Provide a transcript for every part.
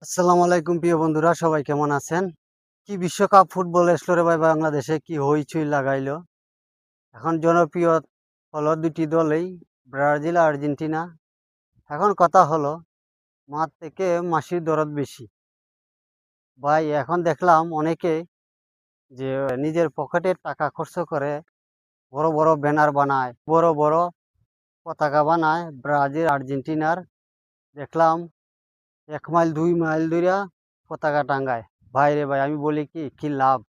আসসালামু আলাইকুম প্রিয় বন্ধুরা, সবাই কেমন আছেন? কি বিশ্বকাপ ফুটবল আসলো রে ভাই, বাংলাদেশে কি হইচই লাগাইলো। এখন জনপ্রিয় হলো দুটি দলই, ব্রাজিল আর আর্জেন্টিনা। এখন কথা হলো, মাঠ থেকে মাসির দরদ বেশি। ভাই এখন দেখলাম অনেকে যে নিজের পকেটের টাকা খরচ করে বড় বড় ব্যানার বানায়, বড় বড় পতাকা বানায় ব্রাজিল আর্জেন্টিনার। দেখলাম 1 মাইল 2 মাইল দূরা পতাকা টাঙ্গায়। ভাই রে ভাই, আমি বলি কি কি লাভ?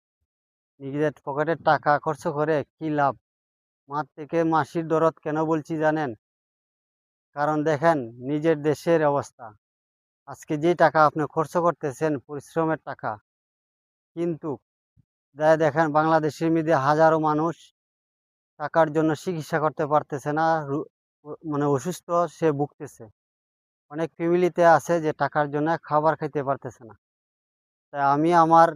নিজেদের পকেটের টাকা খরচ করে কি লাভ? মাঠ থেকে মাসির দরদ কেন বলছি জানেন? কারণ দেখেন নিজের দেশের অবস্থা। আজকে যে টাকা আপনি খরচ করতেছেন পরিশ্রমের টাকা, কিন্তু দেখেন বাংলাদেশের মধ্যে হাজারো মানুষ টাকার জন্য চিকিৎসা করতে পারতেছে না, মানে অসুস্থ, সে ভুগতেছে। অনেক ফ্যামিলিতে আছে যে টাকার জন্য খাবার খাইতে পারতেছে না। তাই আমি আমার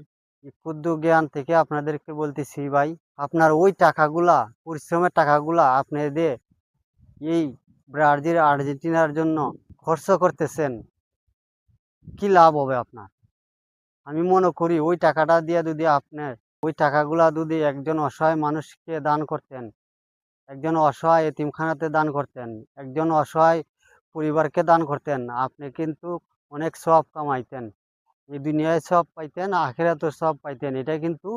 এই ক্ষুদ্র জ্ঞান থেকে আপনাদেরকে বলতেছি ভাই, আপনার ওই টাকাগুলা, পরিশ্রমের টাকাগুলা আপনাদের এই ব্রাজিল আর্জেন্টিনার জন্য খরচ করতেছেন, কি লাভ হবে আপনার? আমি মনে করি ওই টাকাটা দিয়ে যদি আপনার ওই টাকাগুলা যদি একজন অসহায় মানুষকে দান করতেন, একজন অসহায় এতিমখানাতে দান করতেন, একজন অসহায় পরিবারকে দান করতেন, আপনি কিন্তু অনেক সওয়াব কামাইতেন। এই দুনিয়ায় সব পাইতেন, আখিরাতেও সব পাইতেন। এটা কিন্তু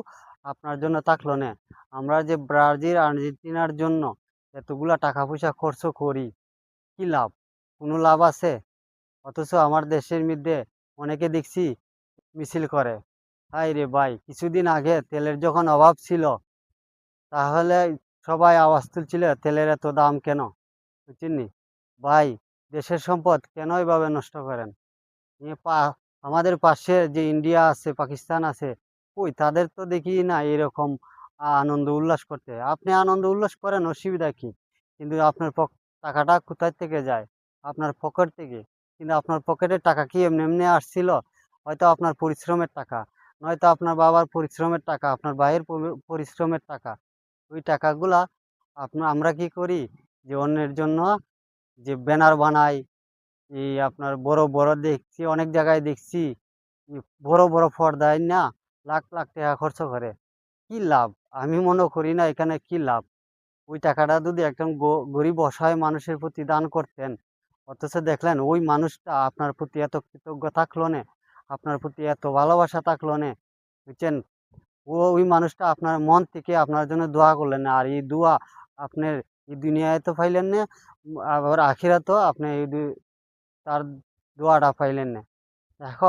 আপনার জন্য থাকলো না। আমরা যে ব্রাজিল আর্জেন্টিনার জন্য এতগুলা টাকা পয়সা খরচ করি, কি লাভ? কোনো লাভ আছে? অথচ আমার দেশের মধ্যে অনেকে দেখছি মিছিল করে। হায় রে ভাই, কিছুদিন আগে তেলের যখন অভাব ছিল, তাহলে সবাই আওয়াজ তুলছিল তেলের এত দাম কেন? বুঝছেননি? ভাই, দেশের সম্পদ কেন এভাবে নষ্ট করেন? এ পা আমাদের পাশে যে ইন্ডিয়া আছে, পাকিস্তান আছে, কই তাদের তো দেখি না এরকম আনন্দ উল্লাস করতে। আপনি আনন্দ উল্লাস করেন, অসুবিধা কি? কিন্তু আপনার টাকাটা কোথায় থেকে যায়? আপনার পকেট থেকে। কিন্তু আপনার পকেটের টাকা কি এমনি এমনি আসছিল? হয়তো আপনার পরিশ্রমের টাকা, নয়তো আপনার বাবার পরিশ্রমের টাকা, আপনার ভাইয়ের পরিশ্রমের টাকা। ওই টাকাগুলা আমরা কি করি? যে অন্যের জন্য যে ব্যানার বানাই, এই আপনার বড় বড় দেখছি, অনেক জায়গায় দেখছি বড় বড় পর্দায় না লাখ লাখ টাকা খরচ করে। কি লাভ? আমি মনে করি না এখানে কি লাভ। ওই টাকাটা যদি একদম গরিব অসহায় মানুষের প্রতি দান করতেন, অথচ দেখলেন ওই মানুষটা আপনার প্রতি এত কৃতজ্ঞ থাকলো না, আপনার প্রতি এত ভালোবাসা থাকলো না, বুঝছেন? ওই মানুষটা আপনার মন থেকে আপনার জন্য দোয়া করলেন না, আর এই দোয়া আপনার এই দুনিয়ায় তো পাইলেন না, আবার আখিরাতেও আপনি তার দোয়াটা পাইলেন না। এখন